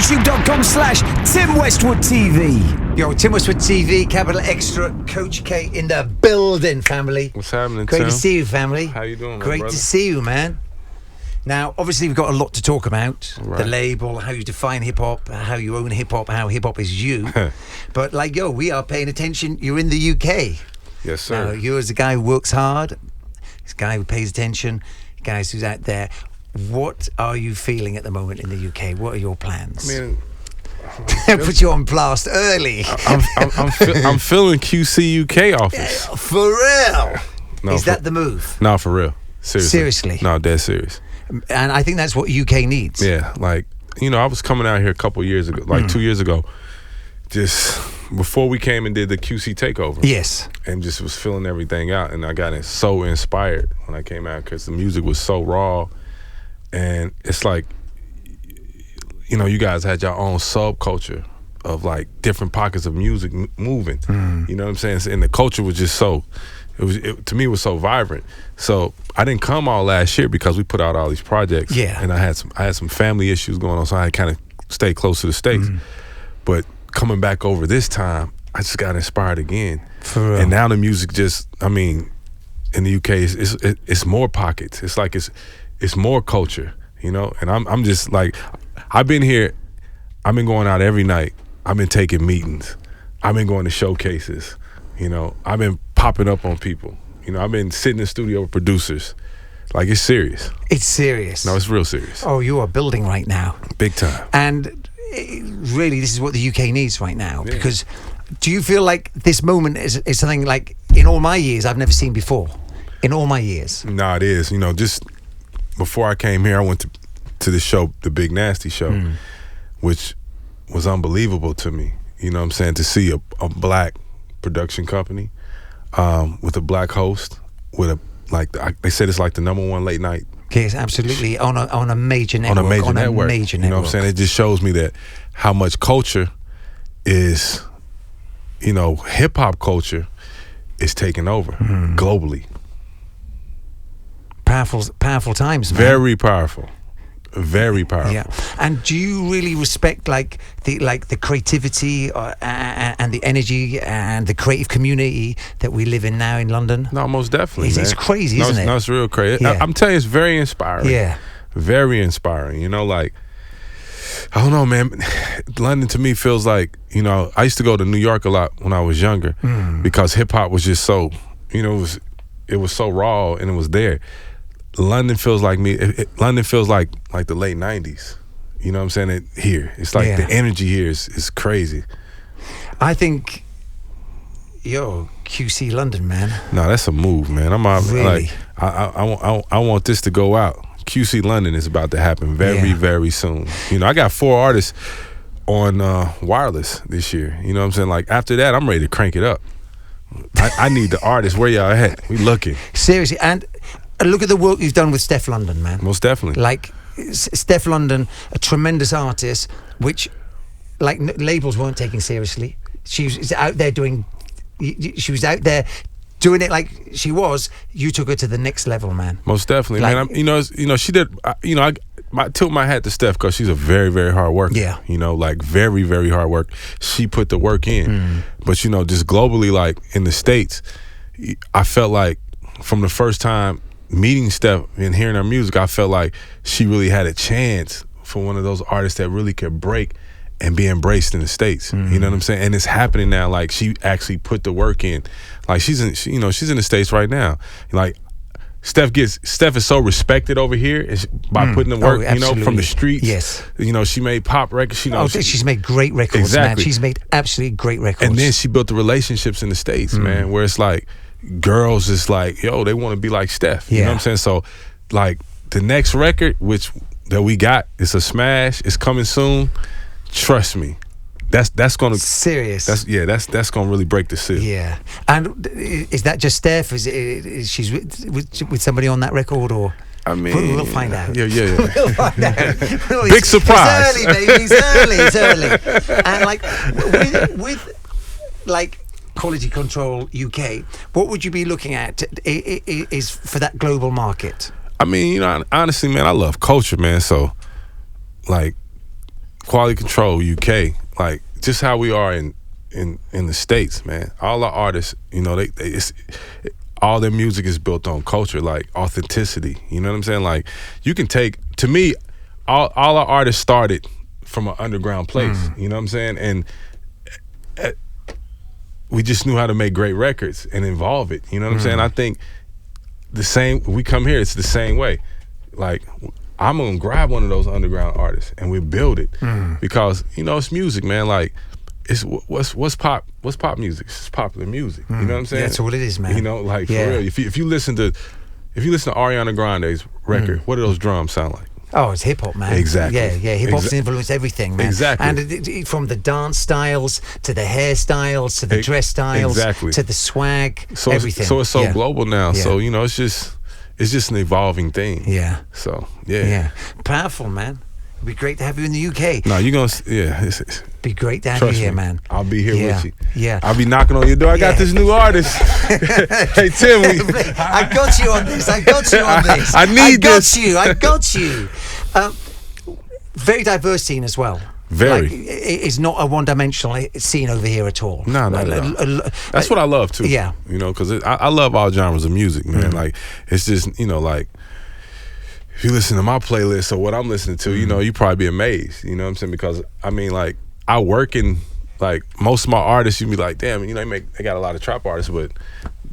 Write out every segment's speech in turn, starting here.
YouTube.com/Tim Westwood TV. Yo, Tim Westwood TV, Capital XTRA, Coach K in the building, family. What's happening, Great Tim? to see you, family. How you doing, my Great brother? to see you, man. Now, obviously, we've got a lot to talk about. Right. The label, how you define hip-hop, how you own hip-hop, how hip-hop is you. But, like, yo, we are paying attention. You're in the UK. Yes, sir. Now, you're as a guy who works hard, this guy who pays attention, guys who's out there. What are you feeling at the moment in the UK? What are your plans? I mean, Put you on blast early. I'm feeling QC UK office. For real? No, Is that the move? No, for real. Seriously. No, dead serious. And I think that's what UK needs. Yeah, like, you know, I was coming out here a couple years ago, like 2 years ago, just before we came and did the QC takeover. Yes. And just was filling everything out, and I got so inspired when I came out because the music was so raw, and it's like, you know, you guys had your own subculture of like different pockets of music moving. You know what I'm saying? And the culture was just so, to me, it was so vibrant. So I didn't come all last year because we put out all these projects. Yeah. And I had some family issues going on, so I kind of stayed close to the States. But coming back over this time, I just got inspired again. For real. And now the music just, I mean, in the UK, it's more pockets. It's like it's more culture, you know? And I'm just like, I've been here, I've been going out every night. I've been taking meetings. I've been going to showcases, you know? I've been popping up on people. You know, I've been sitting in the studio with producers. Like, it's serious. It's serious. No, it's real serious. Oh, you are building right now. Big time. And really, this is what the UK needs right now. Yeah. Because do you feel like this moment is something like, in all my years, I've never seen before? In all my years. No, it is. You know, just before I came here, I went to the show, the Big Nasty show, which was unbelievable to me. You know what I'm saying? To see a black production company with a black host, with a, like, they said it's like the #1 late night. Yes, absolutely. On a major network. On a major network. Major you know what I'm saying? It just shows me that how much culture is, you know, hip hop culture is taking over globally. Powerful times, man. Very powerful. Very powerful. Yeah. And do you really respect like the creativity and the energy and the creative community that we live in now in London? No, most definitely. It's crazy, isn't it? No, it's real crazy. Yeah. I'm telling you, it's very inspiring. Yeah. Very inspiring. You know, like, I don't know, man. London to me feels like, you know, I used to go to New York a lot when I was younger because hip hop was just so, you know, it was so raw and it was there. London feels like me. London feels like the late '90s. You know what I'm saying? Here, it's like the energy here is crazy. I think, QC London, man. No, that's a move, man. I'm out. Really? Like, I want this to go out. QC London is about to happen very soon. You know, I got 4 artists on wireless this year. You know what I'm saying? Like, after that, I'm ready to crank it up. I need the artists. Where y'all at? We looking. Seriously, and look at the work you've done with Stefflon Don, man. Most definitely. Like, Stefflon Don, a tremendous artist, which, like, labels weren't taking seriously. She was out there doing it like she was. You took her to the next level, man. Most definitely, like, man. She did. I tilt my hat to Steph because she's a very hard worker. Yeah. You know, like very hard work. She put the work in. But you know, just globally, like in the States, I felt like from the first time meeting Steph and hearing her music, I felt like she really had a chance for one of those artists that really could break and be embraced in the States. You know what I'm saying? And it's happening now. Like, she actually put the work in. Like, she's in the States right now. Like, Steph is so respected over here by putting the work, you know, from the streets. Yes. You know, she made pop records. She's made great records, exactly. man. She's made absolutely great records. And then she built the relationships in the States, man, where it's like, girls is like, yo, they want to be like Steph. You know what I'm saying? So, like, the next record, that we got, it's a smash. It's coming soon. Trust me, that's gonna serious. That's gonna really break the seal. Yeah. And is that just Steph? Is she's with somebody on that record, or? I mean, we'll find out. Yeah. We'll find out. Big surprise. It's early, baby. It's early. And like with like Quality Control UK, what would you be looking at is for that global market? I mean, you know, honestly, man, I love culture, man. So, like, Quality Control UK, like just how we are in the States, man. All our artists, you know, all their music is built on culture, like authenticity. You know what I'm saying? Like you can take, to me, all our artists started from an underground place. You know what I'm saying? And we just knew how to make great records and involve it. You know what I'm saying? I think the same, we come here, it's the same way. Like, I'm gonna grab one of those underground artists and we build it because, you know, it's music, man. Like, it's what's pop music? It's popular music. You know what I'm saying? Yeah, that's all it is, man. You know, like for real. If you listen to Ariana Grande's record, what do those drums sound like? Oh, it's hip hop, man. Exactly. Yeah. Hip hop's influenced everything, man. Exactly. And from the dance styles to the hairstyles to the dress styles to the swag, everything. It's so global now. Yeah. So, you know, it's just an evolving thing. Yeah. So yeah. Powerful, man. It'd be great to have you in the UK. No, you're gonna be great to have you here, man. I'll be here with you. Yeah. I'll be knocking on your door. I got this new artist. Hey Tim, I got you on this. I got you. Very diverse scene as well. Very. Like, it's not a one-dimensional scene over here at all. No, not at all. That's what I love too. Yeah. You know, because I love all genres of music, man. Like, it's just, you know, like, if you listen to my playlist or what I'm listening to, you know, you probably be amazed. You know what I'm saying? Because, I mean, like, I work in, like, most of my artists, you be like, damn, you know, they got a lot of trap artists, but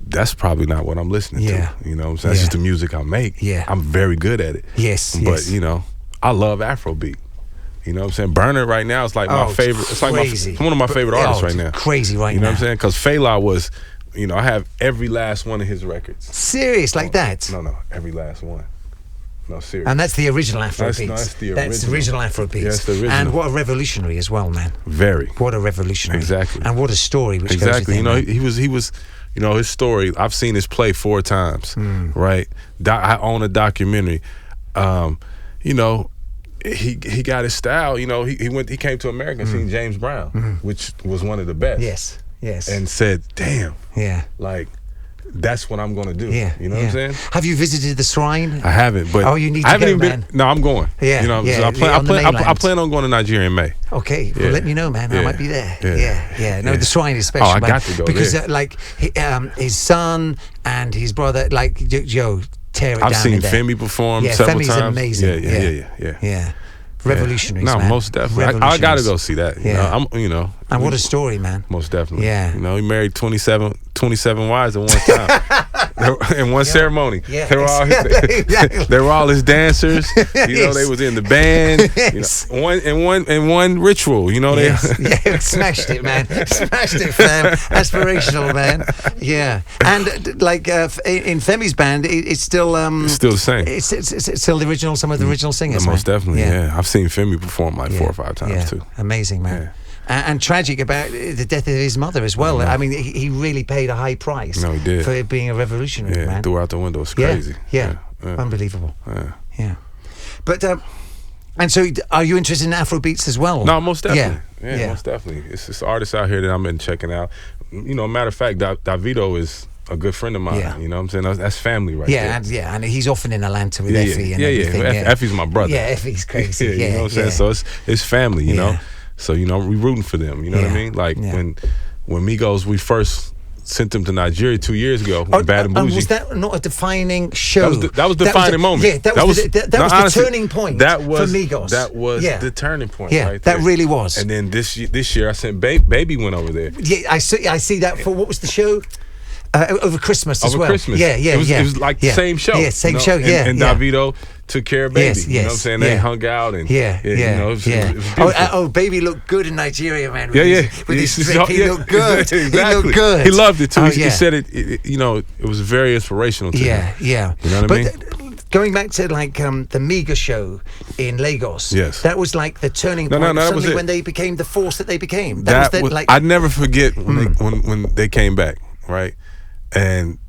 that's probably not what I'm listening to. You know what I'm saying? That's just the music I make. Yeah. I'm very good at it. But, you know, I love Afrobeat. You know what I'm saying? Burner right now is like my favorite. It's like one of my favorite artists right now. Crazy right now. You know what I'm saying? Because Fela was, you know, I have every last one of his records. Serious like that? No, every last one. No, serious. And that's the original Afrobeats. That's the original Afrobeats. Yes, the original. And what a revolutionary as well, man. Very. What a revolutionary. Exactly. And what a story which goes with him, you know, man. he was, you know, his story, I've seen his play 4 times, right? I own a documentary. You know, he got his style. You know, he came to America and seen James Brown, which was one of the best. Yes. And said, damn. Yeah. Like, that's what I'm gonna do. Yeah. You know what I'm saying? Have you visited the shrine? I haven't, but you need to go, man. No, I'm going. Yeah. You know, yeah. I plan on going to Nigeria in May. Okay, well, let me know, man. I might be there. Yeah. No, the shrine is special. Oh, I got to go because like his son and his brother, like Joe, tear it down. I've seen Femi perform several times. Femi's amazing. Yeah. Revolutionaries, man. Most definitely. I gotta go see that. You know, and what a story, man. Most definitely. Yeah. You know, he married 27 wives at one time. In one ceremony. Yeah. They were all his dancers. You know, they was in the band. You know, in one ritual. You know, they smashed it, man. Smashed it, fam. Aspirational, man. Yeah. And like in Femi's band, it's still the same. It's still the original. Some of the original singers. Most definitely. Yeah. I've seen Femi perform like 4 or 5 times too. Amazing, man. Yeah. And tragic about the death of his mother as well. I mean, he really paid a high price. No, he did. For being a revolutionary, man. Threw out the window. It's crazy. Yeah. Unbelievable. Yeah. But and so, are you interested in Afrobeats as well? No, most definitely. Yeah, most definitely. It's just artists out here that I've been checking out. You know, matter of fact, Davido is a good friend of mine. Yeah. You know what I'm saying? That's family right there. And he's often in Atlanta with Effie and everything. Effie's my brother. Yeah, Effie's crazy. You know what I'm saying? So it's family, you know? So, you know, we rooting for them, you know what I mean? Like when Migos, we first sent them to Nigeria 2 years ago, Bad and Bougie. Was that not a defining show? That was the defining moment. Yeah, that was the turning point for Migos. That was the turning point right there. That really was. And then this year I sent Baby went over there. Yeah, I see that for, what was the show? Over Christmas as well. Over Christmas. It was like the same show. Yeah, same show, And Davido took care of Baby. Yes, you know what I'm saying? They hung out and you know, it was beautiful. Baby looked good in Nigeria, man. With his drip, he looked good. Exactly. He looked good. He loved it too. He said it, you know, it was very inspirational to him. Yeah. You know what I mean? Going back to like the Migos show in Lagos, that was like the turning point. Suddenly when they became the force that they became. I'd never forget when they came back, right? And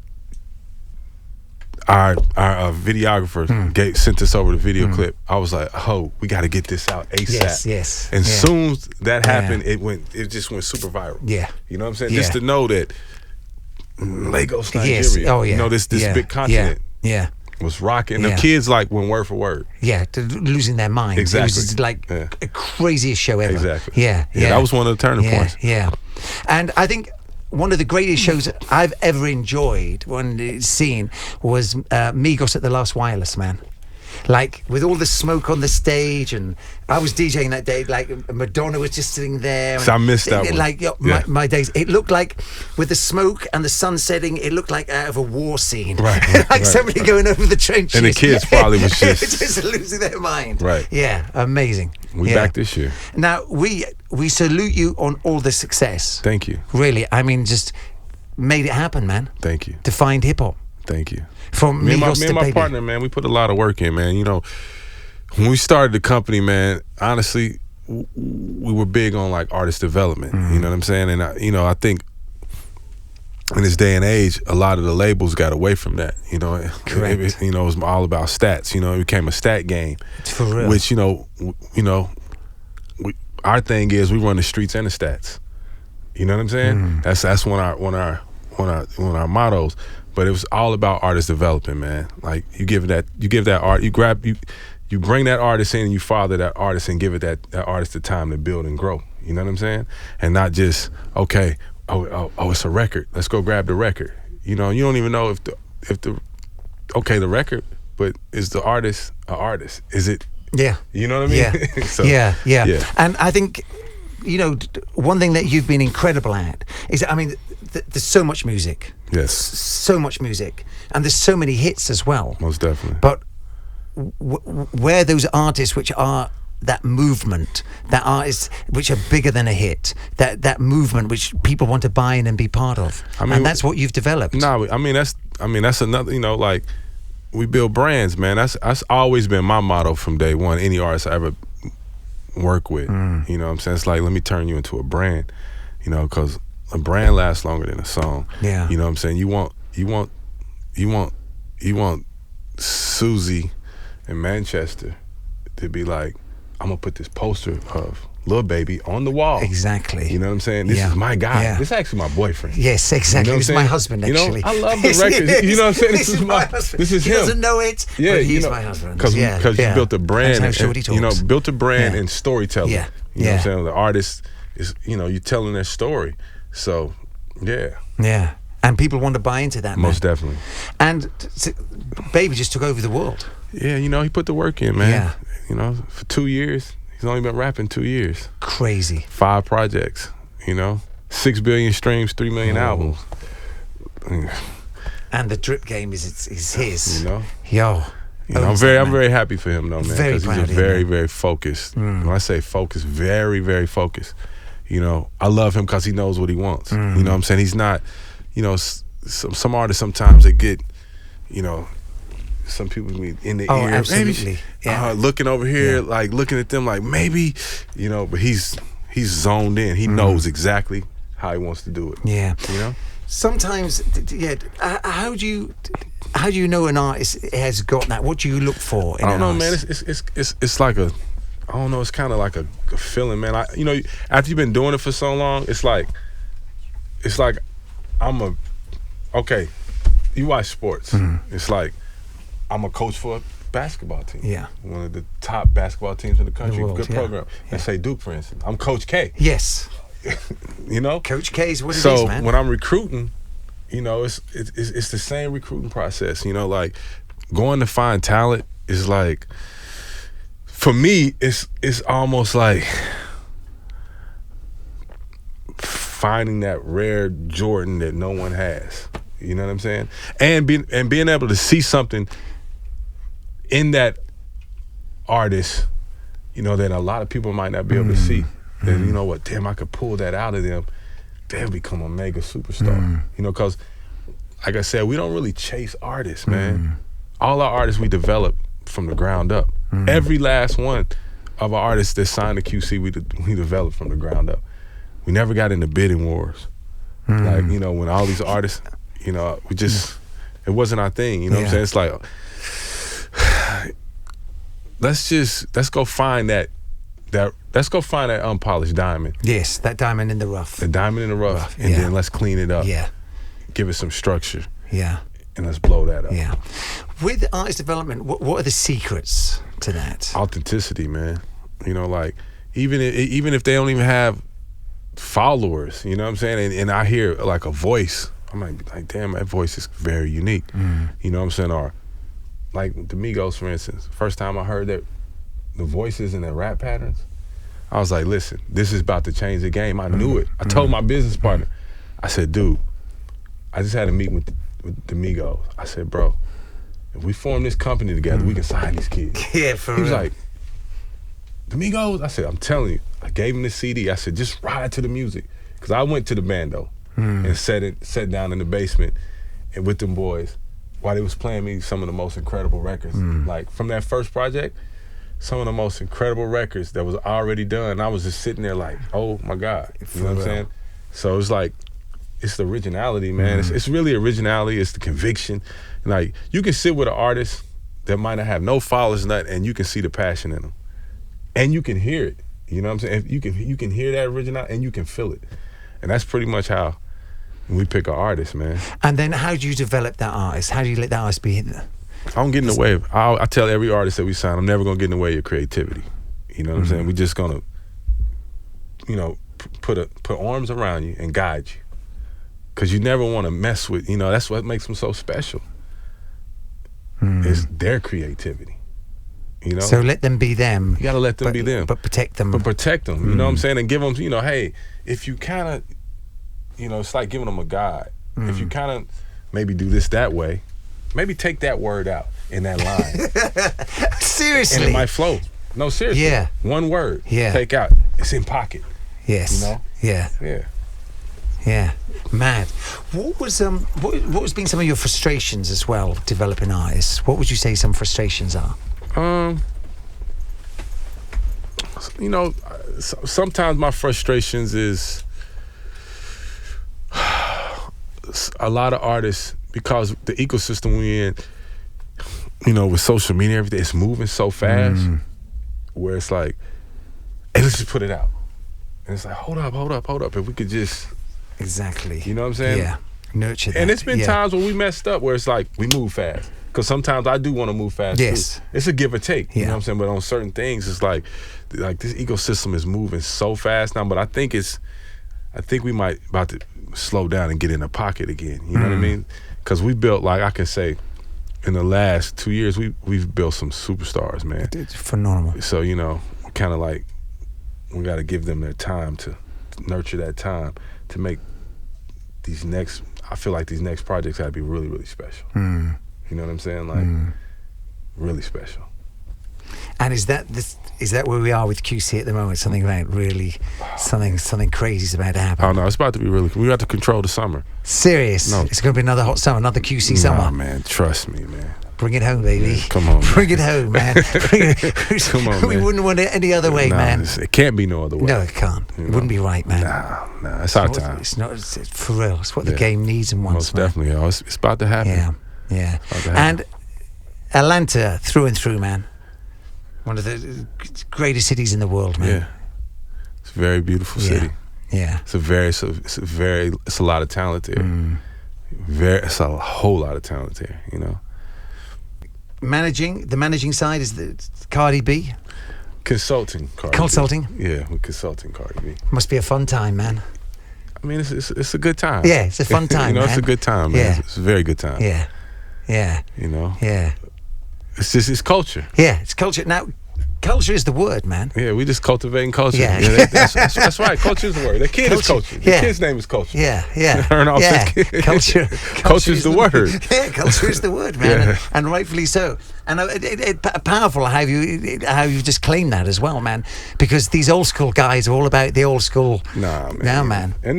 our videographer sent us over the video clip. I was like, "Oh, we got to get this out ASAP." Yes. And soon as that happened, it just went super viral. Yeah, you know what I'm saying? Just to know that Lagos, Nigeria. Oh yeah. You know this big continent. Yeah. was rocking. Yeah. The kids like went word for word. Yeah, losing their minds. Exactly. It was like a craziest show ever. Exactly. Yeah. That was one of the turning points. Yeah. And I think one of the greatest shows I've ever enjoyed seeing was Migos at the Last Wireless, man. Like, with all the smoke on the stage, and I was DJing that day, like, Madonna was just sitting there. So I missed that one. Like, my days, it looked like, with the smoke and the sun setting, it looked like out of a war scene. Right. Like somebody going over the trenches. And the kids probably was just losing their mind. Right. Yeah, amazing. We back this year. Now, we salute you on all the success. Thank you. Really, I mean, just made it happen, man. Thank you. Defined hip-hop. Thank you. From me Migos and my Baby. partner, man, we put a lot of work in, man. You know, when we started the company, man, honestly, we were big on like artist development. You know what I'm saying? And I think in this day and age, a lot of the labels got away from that. You know, Correct. It was all about stats. You know, it became a stat game. For real. Which our thing is we run the streets and the stats. You know what I'm saying? That's one of our mottos. But it was all about artist development, man. Like you give that art, you bring that artist in and you father that artist and give it that artist the time to build and grow. You know what I'm saying? And not just, okay, oh, it's a record. Let's go grab the record. You know, you don't even know if the record, but is the artist an artist? Is it? Yeah. You know what I mean? Yeah. So, yeah. Yeah. And I think, one thing that you've been incredible at is, I mean, there's so much music. Yes. So much music. And there's so many hits as well. Most definitely. But where those artists which are that movement, that artists which are bigger than a hit, that movement which people want to buy in and be part of. I mean, and that's what you've developed. No, I mean that's another, like we build brands, man. That's always been my motto from day one. Any artist I ever work with, you know what I'm saying? It's like, let me turn you into a brand, because a brand lasts longer than a song. Yeah. You know what I'm saying? You want Susie in Manchester to be like, I'm gonna put this poster of Lil Baby on the wall. Exactly. You know what I'm saying? This is my guy. Yeah. This is actually my boyfriend. Yes, exactly. You know This is my husband, actually. I love the record. You know what I'm saying? This is my husband. This is him. He doesn't know it, but he's my husband. Because you built a brand. That's how Shorty talks. Built a brand and storytelling. Yeah. You know what I'm saying? The artist is, you're telling their story. So, yeah. Yeah. And people want to buy into that, man. Most definitely. And Baby just took over the world. Yeah, he put the work in, man. Yeah. For 2 years. He's only been rapping 2 years. Crazy. 5 projects, 6 billion streams, 3 million albums. And the drip game is his. Yo. I'm very happy for him though, man. Because he's very, very focused. When I say focused, very, very focused. I love him because he knows what he wants. You know what I'm saying? He's not, some artists sometimes they get, some people in the ear, absolutely. maybe, looking over here, like looking at them like maybe, but he's zoned in. He knows exactly how he wants to do it. Yeah. Sometimes, how do you know an artist has got that? What do you look for in I don't know, man. artist? It's like a, I don't know. It's kind of like a feeling, man. After you've been doing it for so long, it's like okay. You watch sports. It's like I'm a coach for a basketball team. Yeah. One of the top basketball teams in the country. The world, good program. Let's say Duke, for instance. I'm Coach K. Yes. Coach K is what it is, man. So when I'm recruiting, it's the same recruiting process. Like going to find talent is like, for me, it's almost like finding that rare Jordan that no one has. You know what I'm saying? And being able to see something in that artist, that a lot of people might not be able to see. That damn, I could pull that out of them. They'll become a mega superstar. Because like I said, we don't really chase artists, man. All our artists we develop from the ground up. Every last one of our artists that signed to QC, we developed from the ground up. We never got into bidding wars. Like, when all these artists, we just, it wasn't our thing. You know what I'm saying? It's like, let's go find that unpolished diamond. Yes, that diamond in the rough. The diamond in the rough. And then let's clean it up. Yeah. Give it some structure. Yeah. And let's blow that up. Yeah. With artist development, what are the secrets to that? Authenticity, man. You know, like even if they don't even have followers, you know what I'm saying? And I hear like a voice, I might be like, damn, that voice is very unique. You know what I'm saying? Or like the Migos, for instance. First time I heard that the voices and the rap patterns, I was like, listen, this is about to change the game. I knew it. I told my business partner, I said, dude, I just had a meeting with the Migos. I said, bro, if we form this company together, we can sign these kids. Yeah, for real. He was like, the Migos? I said, I'm telling you. I gave him the CD. I said, just ride to the music. Because I went to the bando and sat down in the basement and with them boys while they was playing me some of the most incredible records. Like from that first project, some of the most incredible records that was already done. I was just sitting there like, oh my God. You know what I'm saying? So it's like, it's the originality, man. It's really originality. It's the conviction. Like, you can sit with an artist that might not have no followers and you can see the passion in them. And you can hear it. You know what I'm saying? You can hear that original and you can feel it. And that's pretty much how we pick an artist, man. And then how do you develop that artist? How do you let that artist be? I don't get in the way of, I tell every artist that we sign, I'm never gonna get in the way of your creativity. You know what I'm saying? We just gonna, you know, put arms around you and guide you. Cause you never wanna mess with, you know, that's what makes them so special. It's their creativity. You know? So let them be them. You gotta let them be them. But protect them. But protect them, you know what I'm saying? And give them, you know, hey, if you kind of, you know, it's like giving them a guide. If you kind of maybe do this that way, maybe take that word out in that line. Seriously. And it might flow. No, seriously. Yeah. One word. Yeah. Take out. It's in pocket. Yes. You know? Yeah. Yeah. Yeah. Mad. What was been some of your frustrations as well, developing artists? What would you say some frustrations are? You know, sometimes my frustrations is a lot of artists, because the ecosystem we in, you know, with social media and everything, it's moving so fast where it's like, hey, let's just put it out. And it's like, hold up. If we could just... Exactly. You know what I'm saying? Yeah. Nurture that. And it's been times when we messed up where it's like, we move fast. Because sometimes I do want to move fast too. It's a give or take, you know what I'm saying? But on certain things, it's like this ecosystem is moving so fast now. But I think we might about to slow down and get in a pocket again. You know what I mean? Because we built, like I can say, in the last 2 years, we've built some superstars, man. It's phenomenal. So, you know, kind of like, we got to give them their time to nurture that time to make these next, I feel like these next projects got to be really, really special. You know what I'm saying? Like, really special. And is that where we are with QC at the moment? Something about really, something crazy is about to happen. Oh no, it's about to be really. We got to control the summer. Serious? No, it's going to be another hot summer, another QC summer. Nah, man, trust me, man. Bring it home, baby. Yeah, come on, man. Bring it home, man. Come on, we wouldn't want it any other way, man. It can't be no other way. No, it can't. It wouldn't be right, man. Nah, it's our time. It's not. It's for real. It's what the game needs and wants. Most definitely, yo. It's about to happen. Yeah. And Atlanta, through and through, man. One of the greatest cities in the world, man. Yeah. It's a very beautiful city. Yeah. It's a lot of talent there. It's a whole lot of talent there, you know. The managing side is the Cardi B. Consulting Cardi B. Yeah, we're consulting Cardi B. Must be a fun time, man. I mean, it's a good time. Yeah, it's a fun time, you know, man. It's a good time, man. Yeah. It's a very good time. Yeah. You know? Yeah. It's culture. Yeah, it's culture. Now, culture is the word, man. Yeah, we just cultivating culture. Yeah. That's right. Culture is the word. The kid is culture. The kid's name is culture. Yeah. Culture. Culture's the word. Yeah, culture is the word, man, and rightfully so. And it's powerful how you just claim that as well, man. Because these old school guys are all about the old school. Nah, man. Now, man. And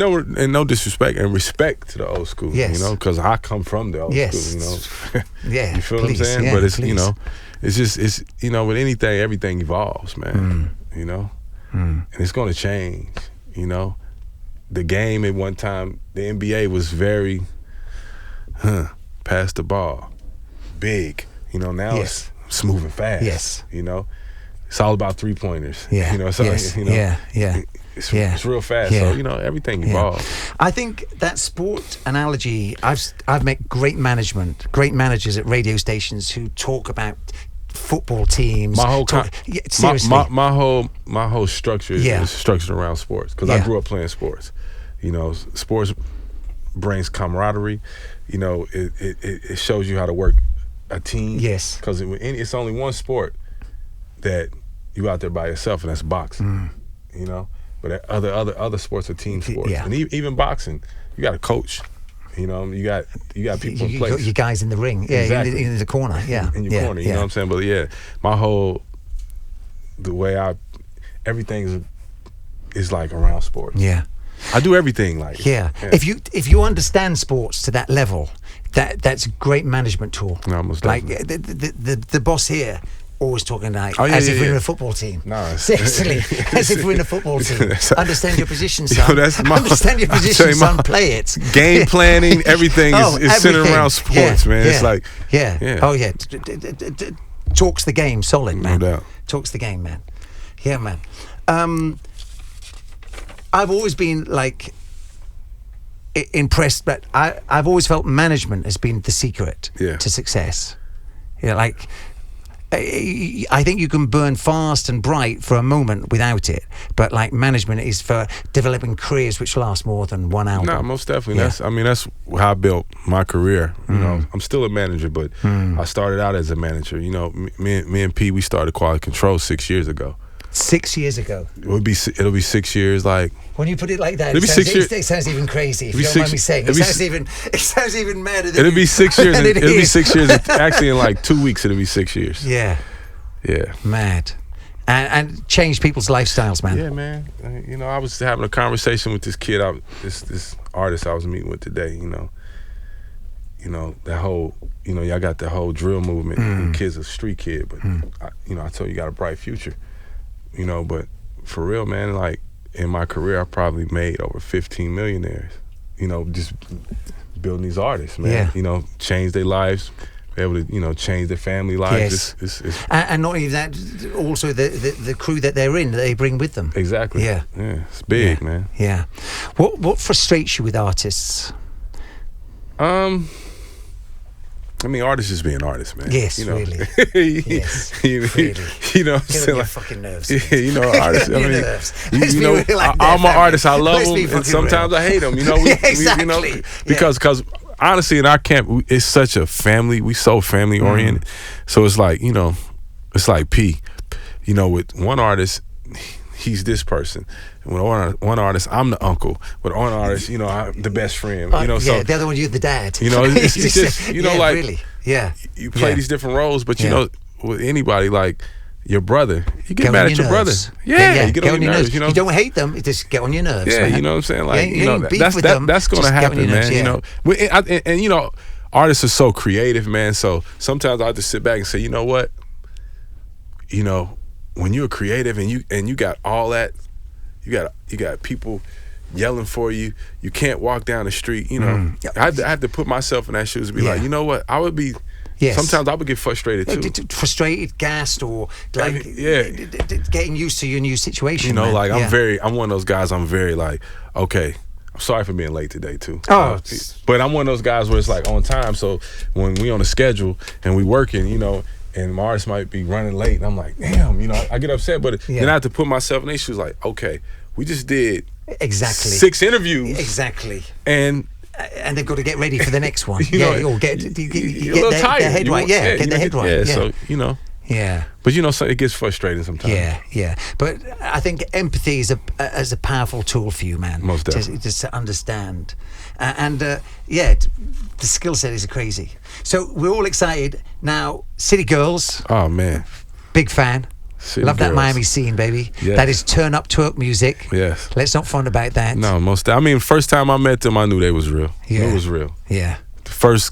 no disrespect and respect to the old school. Yes. You know, because I come from the old school. You know. Yeah. You feel what I'm saying? But it's you know, it's you know, with anything, everything evolves, man. You know, and it's gonna change. You know, the game at one time, the NBA was very, pass the ball, big. You know, now it's moving fast. Yes. You know, it's all about 3-pointers. Yeah. You know, so, Yes. you know, Yeah. It's real fast. Yeah. So, you know, everything evolves. I think that sport analogy, I've met great managers at radio stations who talk about football teams. My whole seriously. my whole structure is structured around sports because I grew up playing sports. You know, sports brings camaraderie. You know, it shows you how to work a team. Yes. Because it's only one sport that you out there by yourself, and that's boxing. You know, but other sports are team sports, and even boxing, you got a coach. You know, you got people in place. You got your guys in the ring, exactly. in the corner, in your corner. You know what I'm saying? But the way everything is like around sports. Yeah. I do everything like If you understand sports to that level, that's a great management tool. No, almost like the boss here always talking like as if we're in a football team. No, seriously, as if we're in a football team. Understand your position, son. Yo, understand your position, son. Play it. Game planning, everything is centered around sports, man. It's like oh yeah, talks the game solid, man. No doubt. Talks the game, man. Yeah, man. I've always been like impressed, but I've always felt management has been the secret to success. You know, like I think you can burn fast and bright for a moment without it, but like management is for developing careers which last more than one album. No, most definitely. That's how I built my career. You know, I'm still a manager, but I started out as a manager. You know, me and P, we started Quality Control 6 years ago. 6 years ago. It'll be 6 years. Like when you put it like that, it'll be 6 years. It sounds even crazy. If you don't mind me saying, it sounds even madder than it'll be 6 years. It'll be 6 years. Actually, in like 2 weeks, it'll be 6 years. Yeah. Mad. And change people's lifestyles, man. Yeah, man. You know, I was having a conversation with this kid, this artist I was meeting with today. You know that whole, y'all got the whole drill movement. And kid's a street kid, but I told you got a bright future. You know, but for real, man, like in my career, I probably made over 15 millionaires. You know, just building these artists, man. Yeah. You know, change their lives, be able to, change their family lives. Yes. And not only that, also the crew that they're in, that they bring with them. Exactly. Yeah. It's big, man. Yeah. What frustrates you with artists? I mean, artists just being artists, man. Yes, really. Yes, really. You know what I'm Get saying? on your fucking nerves. Artists. I mean, all my artists, I love them, and sometimes I hate them. You know, exactly. Because honestly, in our camp, it's such a family. We so family oriented, so it's like it's like P. You know, with one artist, he's this person. With one artist, I'm the uncle. With one artist, I'm the best friend. So the other one, you're the dad. It's just like really, you play these different roles, but with anybody, like your brother, you get mad at your brother. You get on your nerves. You don't hate them, just get on your nerves. Yeah, man. you know what I'm saying? Like that's going to happen, man. And artists are so creative, man. So sometimes I have to sit back and say, you know what? When you're creative and you got all that. You got people yelling for you. You can't walk down the street. I have to put myself in that shoes and be like, you know what? I would be. Yes. Sometimes I would get frustrated too. Frustrated, gassed, or like getting used to your new situation. Like I'm one of those guys. I'm very like, okay, I'm sorry for being late today too. But I'm one of those guys where it's like on time. So when we on a schedule and we working, and my artist might be running late, and I'm like, damn, I get upset, but then I have to put myself in their shoes like, okay, we just did 6 interviews. Exactly. And they've got to get ready for the next one. You're get a little tired. Their head right. Get their head right. Yeah, so, Yeah. But so it gets frustrating sometimes. Yeah. But I think empathy is a powerful tool for you, man. Most definitely. Just to understand. The skill set is crazy. So we're all excited. Now, City Girls. Oh, man. Big fan. City Love Girls. that Miami scene, baby. Yes. That is turn up twerk music. Yes. Let's not front about that. No, first time I met them, I knew they was real. Yeah. It was real. Yeah. Straight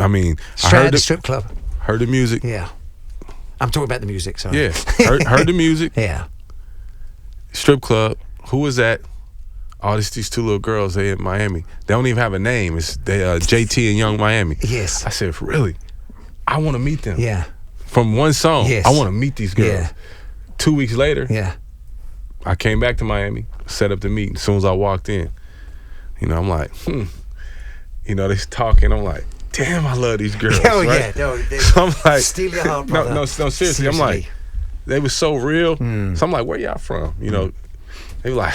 out of the strip club. Heard the music. Yeah. I'm talking about the music, sorry. Yeah. Heard the music. Yeah. Strip club. Who was that? Oh, these 2 little girls, they in Miami. They don't even have a name. It's JT and Young Miami. Yes. I said, really? I want to meet them. Yeah. From one song, yes. I want to meet these girls. Yeah. 2 weeks later, Yeah. I came back to Miami, set up the meeting. As soon as I walked in, you know, I'm like, you know, they talking. I'm like, damn, I love these girls. Oh right? yeah, no, So I'm like, steal your heart, brother. no, seriously. I'm like, they were so real. So I'm like, where y'all from? You know, they were like,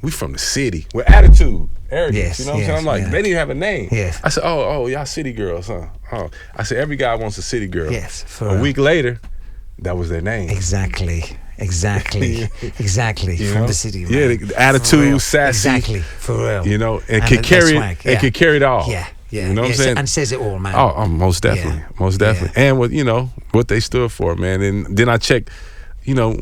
we from the city with attitude, arrogance. Yes, you know what I'm saying? I'm like, they didn't even have a name. Yes. I said, oh, y'all city girls, huh? Oh, I said, every guy wants a city girl. Yes. A week later, that was their name. Exactly. You From know? the city, man. Yeah, the attitude, sassy. Exactly, for real. You know, and could carry swag, it. It could carry it all. Yeah. You know what I'm saying? And says it all, man. Oh, most definitely, most definitely. And what, you know, what they stood for, man. And then I checked, you know,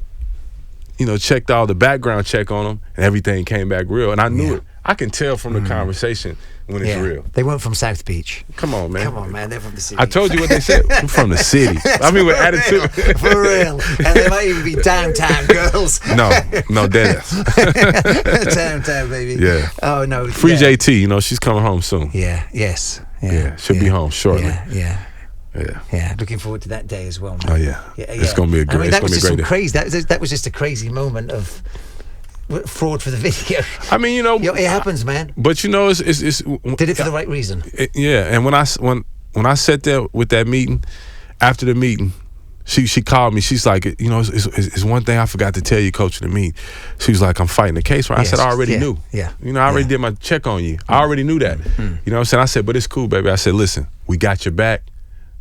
checked all the background check on them, and everything came back real. And I knew it. I can tell from the conversation when it's real. They weren't from South Beach. Come on, man. They're from the city. I told you what they said. I'm from the city. I mean, with attitude. For real. And they might even be downtown girls. No, dead ass. Downtown, baby. Yeah. Oh, no. Free JT, you know, she's coming home soon. Yeah, yes. She'll be home shortly. Yeah, looking forward to that day as well, man. Oh yeah. It's gonna be a great. I mean, that it's was gonna be just a great some day. crazy. That was just a crazy moment of fraud for the video. I mean, you know, it happens, man. But you know, it's Did it for the right reason. And when I sat there with that meeting, after the meeting, she called me. She's like, you know, it's one thing I forgot to tell you, coach, in the meeting. She was like, I'm fighting the case. Right? I said, I already knew. Yeah. You know, I already did my check on you. I already knew that. You know what I'm saying? I said, but it's cool, baby. I said, listen, we got your back.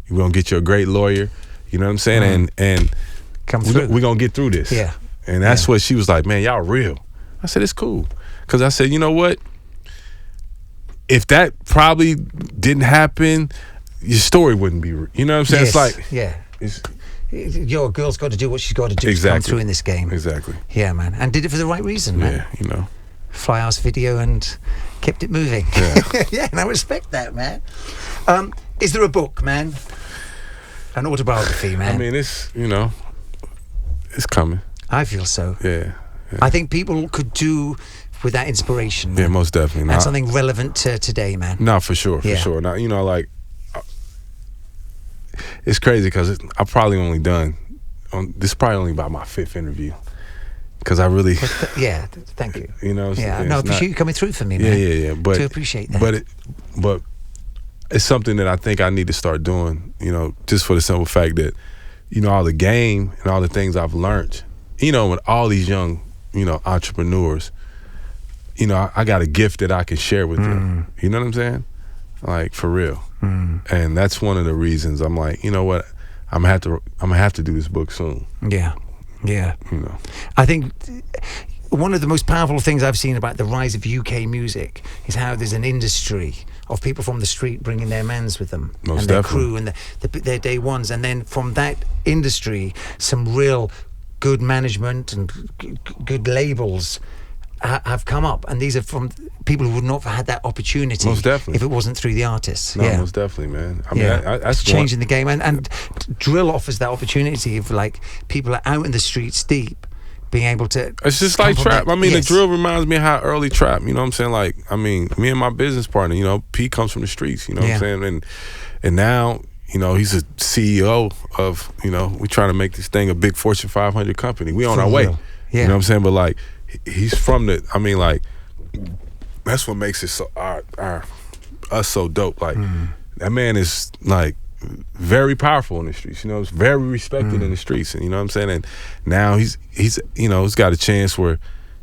We're gonna get you a great lawyer. You know what I'm saying? And come through. We're gonna get through this. Yeah. And that's what she was like, man, y'all real. I said, it's cool. Because I said, you know what? If that probably didn't happen, your story wouldn't be, you know what I'm saying? Yes. It's like, your girl's got to do what she's got to do to come through in this game. Exactly. Yeah, man. And did it for the right reason, man. Yeah, you know. Fly ass video and kept it moving. Yeah. And I respect that, man. Is there a book, man? An autobiography, man? I mean, it's, you know, it's coming. I feel so. Yeah. I think people could do with that inspiration. Man. Yeah, most definitely. And something relevant to today, man. No, for sure. Now, you know, like, it's crazy because I've probably only done, this is probably only about my 5th interview. Because I really... thank you. You know? Yeah, I appreciate you coming through for me, man. Yeah. But, do appreciate that. But it's something that I think I need to start doing, you know, just for the simple fact that, you know, all the game and all the things I've learned, you know, with all these young, you know, entrepreneurs, you know, I got a gift that I can share with them. You know what I'm saying? Like, for real. And that's one of the reasons I'm like, you know what, I'm gonna have to do this book soon. Yeah. You know. I think one of the most powerful things I've seen about the rise of UK music is how there's an industry of people from the street bringing their mans with them and their crew and their day ones, and then from that industry some real good management and good labels have come up, and these are from people who would not have had that opportunity most definitely. if it wasn't through the artists. No, most definitely, man. I mean, that's changing the game, and Drill offers that opportunity of like people are out in the streets deep, being able to. It's just like trap. I mean, the drill reminds me of how early trap. You know what I'm saying? Like, I mean, me and my business partner, you know, P comes from the streets. You know what I'm saying? And now, you know, he's a CEO of, you know, we trying to make this thing a big Fortune 500 company. We on our way. You know what I'm saying? But like, he's from the. I mean, like, that's what makes it so us so dope. Like, that man is like very powerful in the streets. You know, he's very respected in the streets, and you know what I'm saying. And now he's you know, he's got a chance where,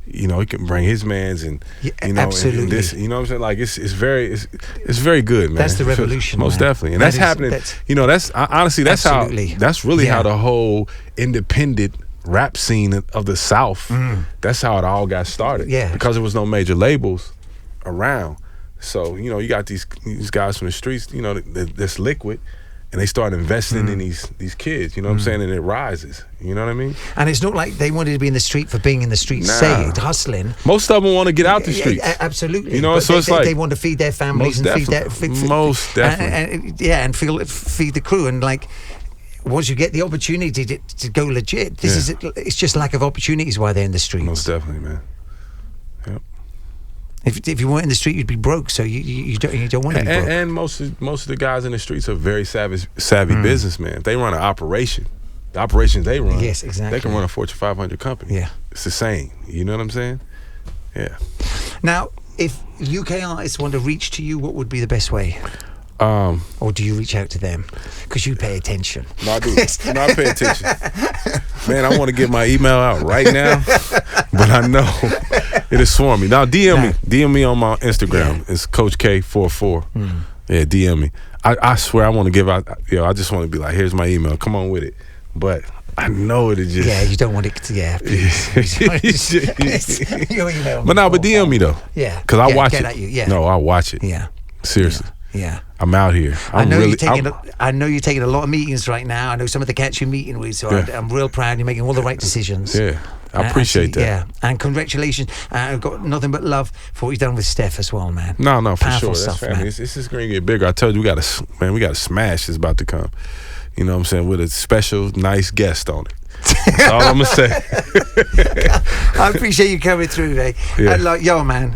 you know, he can bring his mans and you know, absolutely. And this, you know what I'm saying. Like, it's very good, man. That's the revolution, most man. definitely, and that's happening. You know, that's honestly that's absolutely. That's really how the whole independent rap scene of the South. That's how it all got started. Because there was no major labels around. So, you know, you got these guys from the streets, you know, that's liquid, and they start investing in these kids, you know what I'm saying, and it rises, you know what I mean? And it's not like they wanted to be in the street for being in the streets, hustling. Most of them want to get out the streets. Absolutely. You know, but so it's like... They want to feed their families and feed most definitely. And feed the crew, and like... Once you get the opportunity to go legit, it's just lack of opportunities why they're in the streets. Most definitely, man. Yep. If you weren't in the street, you'd be broke. So you don't want to be broke. And most of the guys in the streets are very savvy businessmen. If they run an operation, the operations they run. Yes, exactly. They can run a Fortune 500 company. Yeah. It's the same. You know what I'm saying? Yeah. Now, if UK artists want to reach to you, what would be the best way? Or do you reach out to them? Because you pay attention. No, I do. No, I pay attention. Man, I want to get my email out right now, but I know it is swarming. Now, DM me. DM me on my Instagram. Yeah. It's Coach K44. Yeah, DM me. I swear I want to give out, I just want to be like, here's my email. Come on with it. But I know it is just... Yeah, you don't want it to... Yeah, please. Your email. But DM me, though. Yeah. Because I watch it. At you. Yeah. No, I watch it. Yeah. Seriously. Yeah. I'm out here. I know you're taking a lot of meetings right now. I know some of the cats you're meeting with, so I'm real proud you're making all the right decisions. Yeah, I appreciate that. Yeah, and congratulations. I've got nothing but love for what you've done with Steph as well, man. No, for Powerful sure. Stuff, That's family. It's just going to get bigger. I told you, we got to smash is about to come. You know what I'm saying? With a special, nice guest on it. That's all I'm going to say. I appreciate you coming through, mate. Yeah. And man,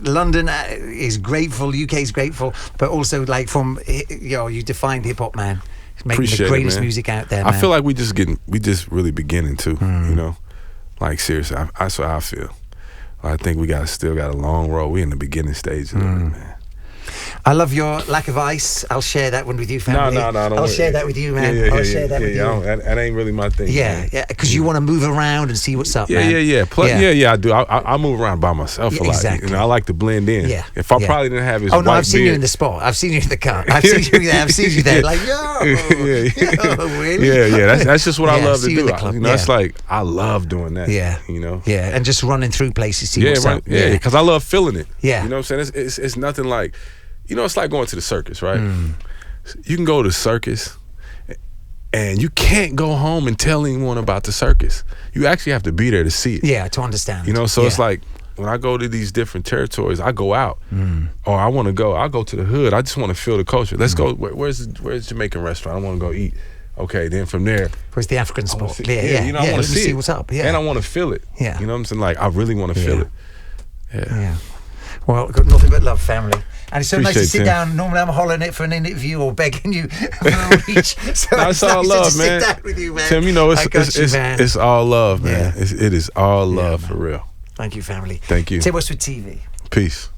London is grateful, UK is grateful, but also you defined hip hop, man. Making the greatest music out there, man. I feel like we just really beginning too, you know? Like seriously, that's what I feel. I think we still got a long road. We in the beginning stages of it, man. I love your lack of ice. I'll share that one with you, family. No. I'll share that with you, man. I'll share that with you. That ain't really my thing. Yeah, because you want to move around and see what's up, man. Yeah. Plus, I do. I move around by myself a lot. Exactly. You know, I like to blend in. Yeah. If I probably didn't have his white beard. I've seen you in the spot. I've seen you in the car. I've seen you there. I've seen you there. Like, really? Yeah. That's just what I love to do. You know, it's like I love doing that. Yeah. You know. Yeah, and just running through places, see what's up. Yeah, because I love feeling it. Yeah. You know what I'm saying? It's nothing like. You know, it's like going to the circus, right? You can go to the circus, and you can't go home and tell anyone about the circus. You actually have to be there to see it. Yeah, to understand. You know, so it's like when I go to these different territories, I go out, or I'll go to the hood. I just want to feel the culture. Let's go. Where's the Jamaican restaurant? I want to go eat. Okay, then from there, where's the African spot? You know, I want to see what's up. Yeah, and I want to feel it. Yeah, you know what I'm saying? Like I really want to feel it. Yeah. Well, got nothing but love, family. And it's so nice to sit Tim. down. Normally I'm hollering it for an interview or begging you for a reach. So it's all love, to man. Sit down with you, man. Tim, you know, man. it's all love, man. It is all love for real. Thank you, family. Thank you. Westwood TV. Peace.